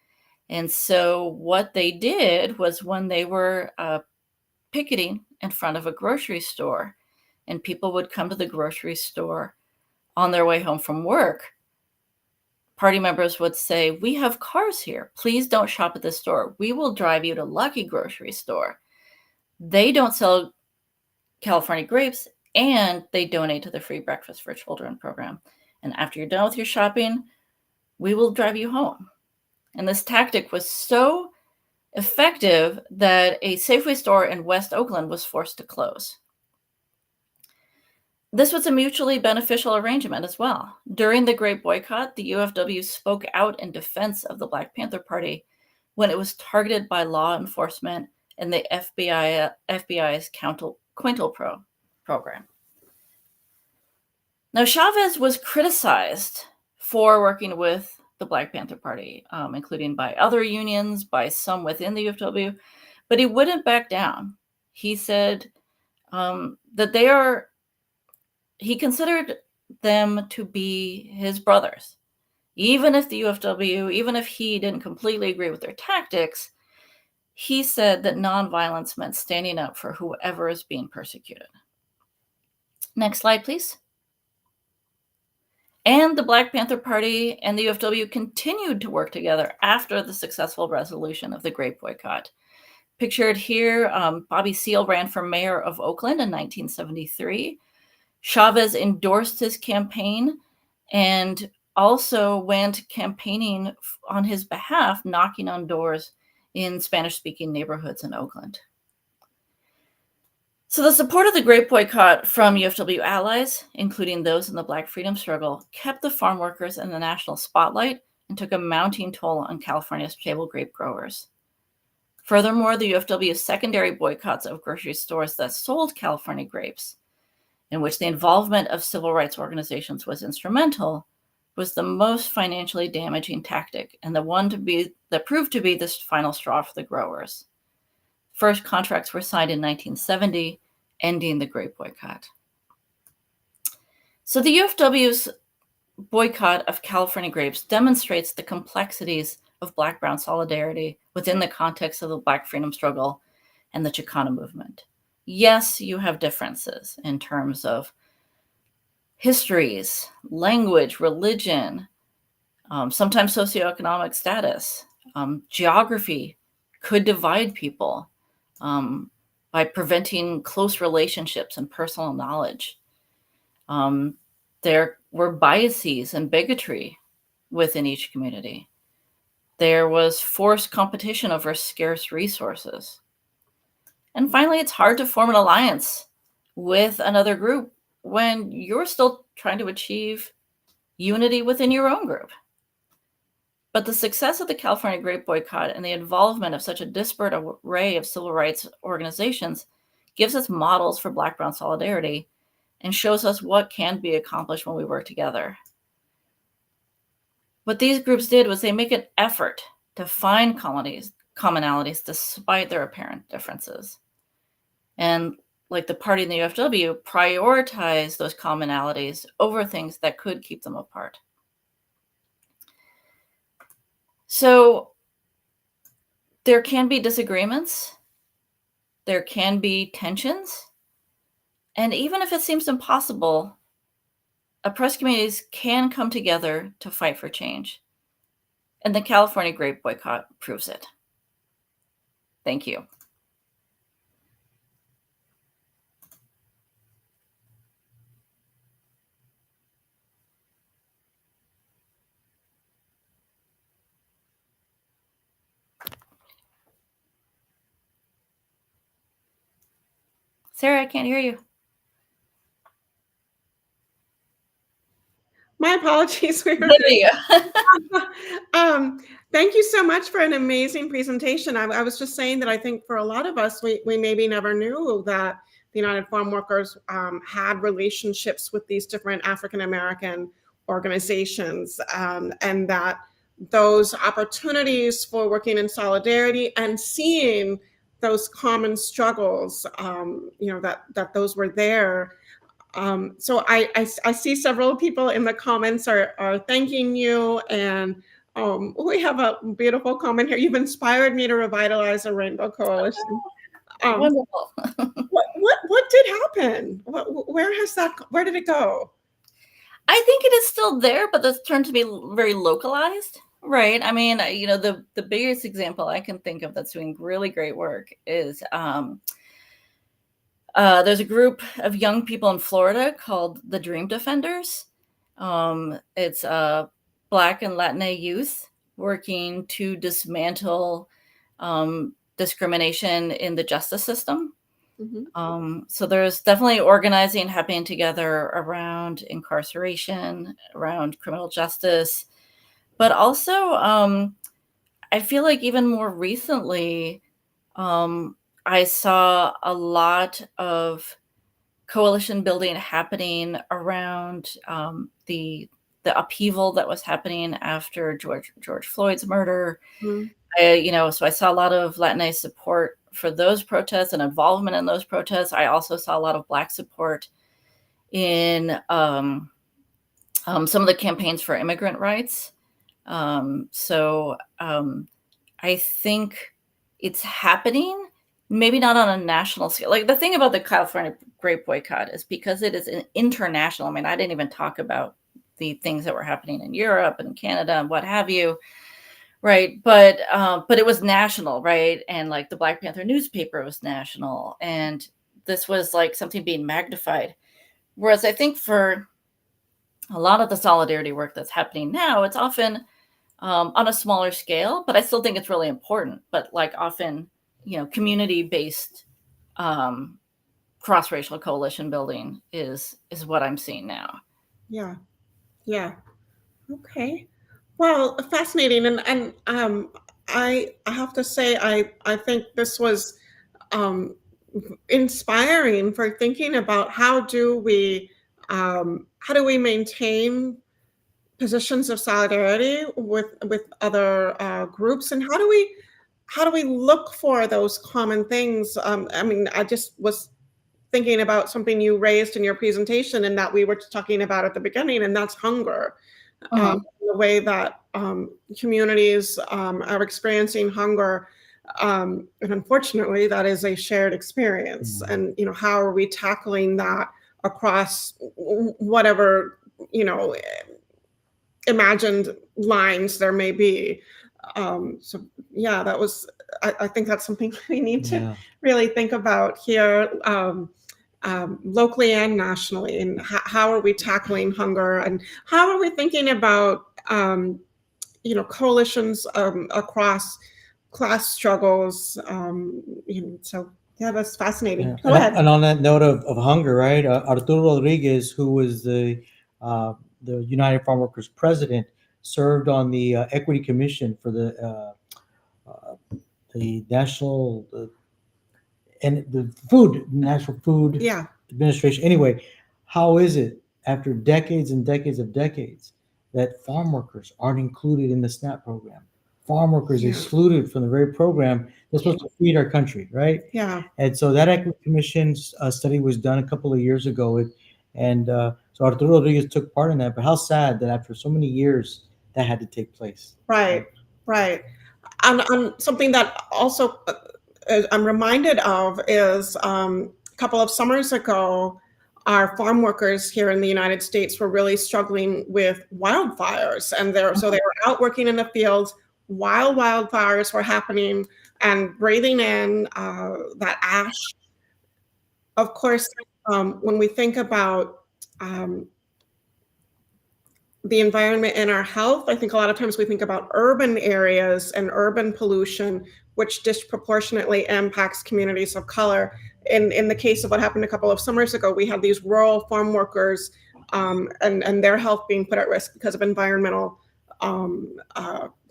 And so what they did was, when they were picketing in front of a grocery store and people would come to the grocery store on their way home from work, party members would say, "We have cars here. Please don't shop at this store. We will drive you to Lucky Grocery Store. They don't sell California grapes, and they donate to the Free Breakfast for Children program. And after you're done with your shopping, we will drive you home." And this tactic was so effective that a Safeway store in West Oakland was forced to close. This was a mutually beneficial arrangement as well. During the Great Boycott, the UFW spoke out in defense of the Black Panther Party when it was targeted by law enforcement and the FBI's Quintal program. Now, Chavez was criticized for working with the Black Panther Party, including by other unions, by some within the UFW, but he wouldn't back down. He said that he considered them to be his brothers. Even if the UFW, even if he didn't completely agree with their tactics, he said that nonviolence meant standing up for whoever is being persecuted. Next slide, please. And the Black Panther Party and the UFW continued to work together after the successful resolution of the Great Boycott. Pictured here, Bobby Seale ran for mayor of Oakland in 1973. Chavez endorsed his campaign and also went campaigning on his behalf, knocking on doors in Spanish-speaking neighborhoods in Oakland. So the support of the Great Boycott from UFW allies, including those in the Black freedom struggle, kept the farm workers in the national spotlight and took a mounting toll on California's table grape growers. Furthermore, the UFW's secondary boycotts of grocery stores that sold California grapes, in which the involvement of civil rights organizations was instrumental, was the most financially damaging tactic and the one that proved to be the final straw for the growers. First contracts were signed in 1970, ending the Great Boycott. So the UFW's boycott of California grapes demonstrates the complexities of Black-Brown solidarity within the context of the Black freedom struggle and the Chicano movement. Yes, you have differences in terms of histories, language, religion, sometimes socioeconomic status. Geography could divide people by preventing close relationships and personal knowledge. There were biases and bigotry within each community. There was forced competition over scarce resources. And finally, it's hard to form an alliance with another group when you're still trying to achieve unity within your own group. But the success of the California grape boycott and the involvement of such a disparate array of civil rights organizations gives us models for Black-Brown solidarity and shows us what can be accomplished when we work together. What these groups did was they make an effort to find commonalities despite their apparent differences. And like the party in the UFW, prioritize those commonalities over things that could keep them apart. So there can be disagreements, there can be tensions, and even if it seems impossible, oppressed communities can come together to fight for change. And the California grape boycott proves it. Thank you. Sarah, I can't hear you. My apologies. There you go. Thank you so much for an amazing presentation. I was just saying that I think for a lot of us, we maybe never knew that the United Farm Workers had relationships with these different African-American organizations, and that those opportunities for working in solidarity and seeing those common struggles, that those were there. So I see several people in the comments are thanking you, and we have a beautiful comment here. You've inspired me to revitalize a rainbow coalition. Wonderful. What did happen? Where did it go? I think it is still there, but that's turned to be very localized, right? I mean, the biggest example I can think of that's doing really great work is there's a group of young people in Florida called the Dream Defenders. It's Black and Latina youth working to dismantle discrimination in the justice system. Mm-hmm. So there's definitely organizing happening together around incarceration, around criminal justice, but also I feel like even more recently, I saw a lot of coalition building happening around the upheaval that was happening after George Floyd's murder. Mm-hmm. So I saw a lot of Latinx support for those protests and involvement in those protests. I also saw a lot of Black support in some of the campaigns for immigrant rights. So I think it's happening. Maybe not on a national scale. Like the thing about the California grape boycott is because it is an international. I mean, I didn't even talk about the things that were happening in Europe and Canada and what have you, right? But it was national, right? And like the Black Panther newspaper was national, and this was like something being magnified. Whereas I think for a lot of the solidarity work that's happening now, it's often on a smaller scale, but I still think it's really important. But like often, community-based cross-racial coalition building is what I'm seeing now. Yeah. Okay. Well, fascinating, and I have to say I think this was inspiring for thinking about how do we maintain positions of solidarity with other groups, and how do we look for those common things? I mean, I just was thinking about something you raised in your presentation and that we were talking about at the beginning, and that's hunger. The way that communities are experiencing hunger, and unfortunately, that is a shared experience. And how are we tackling that across whatever imagined lines there may be? So yeah, that was. I think that's something we need to really think about here, locally and nationally. And how are we tackling hunger, and how are we thinking about coalitions across class struggles? So yeah, that's fascinating. Go ahead. And on that note of hunger, right? Arturo Rodriguez, who was the the United Farm Workers president, served on the Equity Commission for the National and the National Food Yeah. Administration. Anyway, how is it after decades and decades that farm workers aren't included in the SNAP program? Farm workers Yeah. excluded from the very program that's supposed to feed our country, right? Yeah. And so that Equity Commission study was done a couple of years ago, and so Arturo Rodriguez took part in that. But how sad that after so many years that had to take place. Right. And something that also I'm reminded of is a couple of summers ago, our farm workers here in the United States were really struggling with wildfires, and so they were out working in the fields while wildfires were happening and breathing in that ash. Of course, when we think about the environment and our health, I think a lot of times we think about urban areas and urban pollution, which disproportionately impacts communities of color. In the case of what happened a couple of summers ago, we had these rural farm workers and their health being put at risk because of environmental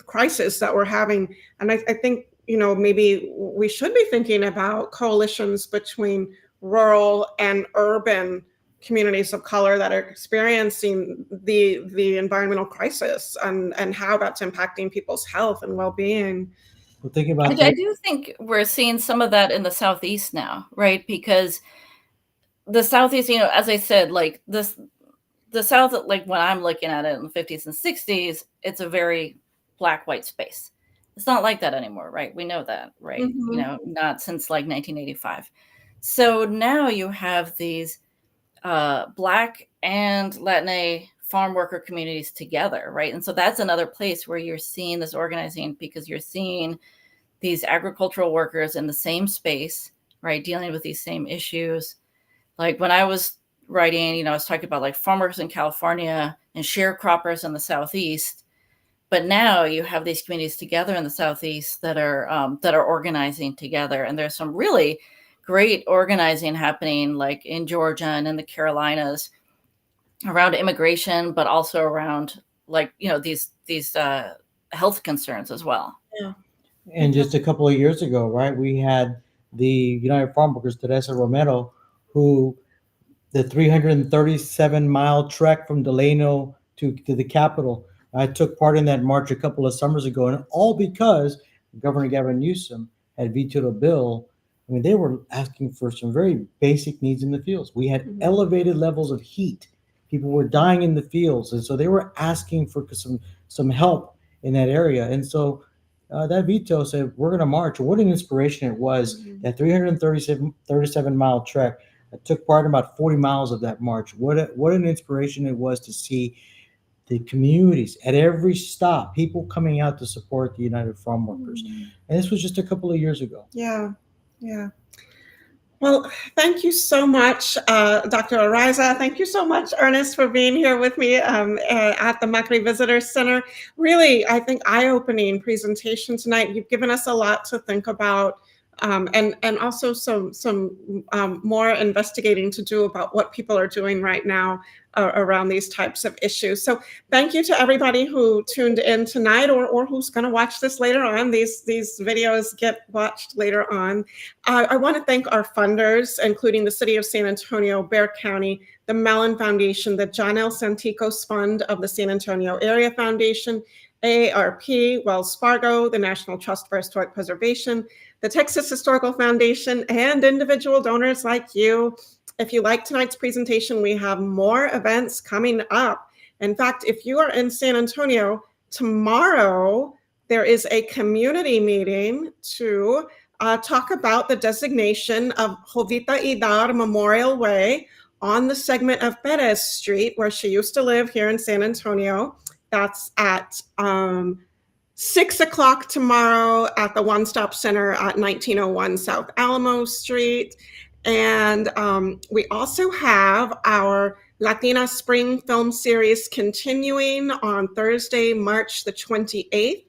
crisis that we're having. And I think, maybe we should be thinking about coalitions between rural and urban communities of color that are experiencing the environmental crisis and how that's impacting people's health and well-being. Well, thinking about I do think we're seeing some of that in the Southeast now, right? Because the Southeast, as I said, like the South, like when I'm looking at it in the 50s and 60s, it's a very black-white space. It's not like that anymore, right? We know that, right? Mhm. Not since like 1985. So now you have these Black and Latina farm worker communities together, right? And so that's another place where you're seeing this organizing, because you're seeing these agricultural workers in the same space, right, dealing with these same issues. Like when I was writing, I was talking about like farmers in California and sharecroppers in the Southeast. But now you have these communities together in the Southeast that are organizing together, and there's some really great organizing happening, like in Georgia and in the Carolinas, around immigration, but also around like these health concerns as well. Yeah. And just a couple of years ago, right, we had the United Farm Workers, Teresa Romero, who the 337-mile trek from Delano to the Capitol. I took part in that march a couple of summers ago, and all because Governor Gavin Newsom had vetoed a bill. I mean, they were asking for some very basic needs in the fields. We had elevated levels of heat. People were dying in the fields, and so they were asking for some help in that area. And so that veto said, we're going to march. What an inspiration it was, that 337-mile trek. I took part in about 40 miles of that march. What an inspiration it was to see the communities at every stop, people coming out to support the United Farm Workers. And this was just a couple of years ago. Yeah. Well, thank you so much, Dr. Araiza. Thank you so much, Ernest, for being here with me at the MACRI Visitor Center. Really, I think, eye-opening presentation tonight. You've given us a lot to think about, and also some more investigating to do about what people are doing right now around these types of issues. So thank you to everybody who tuned in tonight or who's going to watch this later on. These videos get watched later on. I want to thank our funders, including the City of San Antonio, Bexar County, the Mellon Foundation, the John L. Santikos Fund of the San Antonio Area Foundation, AARP, Wells Fargo, the National Trust for Historic Preservation, the Texas Historical Foundation, and individual donors like you. If you like tonight's presentation, we have more events coming up. In fact, if you are in San Antonio, tomorrow there is a community meeting to talk about the designation of Jovita Idar Memorial Way on the segment of Perez Street, where she used to live here in San Antonio. That's at 6 o'clock tomorrow at the One Stop Center at 1901 South Alamo Street. And we also have our Latina Spring Film Series continuing on Thursday, March the 28th.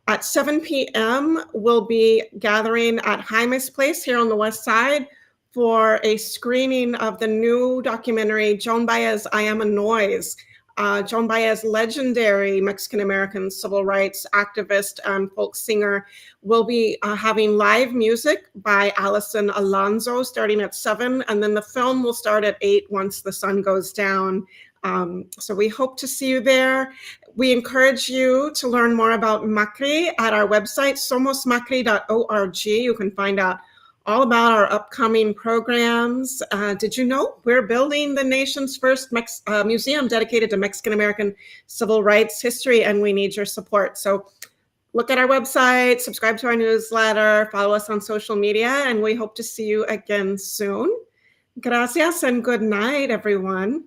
At 7 p.m., we'll be gathering at Jaime's Place here on the West Side for a screening of the new documentary, Joan Baez, I Am a Noise, Joan Baez, legendary Mexican-American civil rights activist and folk singer, will be having live music by Allison Alonso starting at 7, and then the film will start at 8 once the sun goes down. So we hope to see you there. We encourage you to learn more about MACRI at our website, somosmacri.org. You can find out all about our upcoming programs. Did you know we're building the nation's first museum dedicated to Mexican-American civil rights history, and we need your support. So look at our website, subscribe to our newsletter, follow us on social media, and we hope to see you again soon. Gracias and good night, everyone.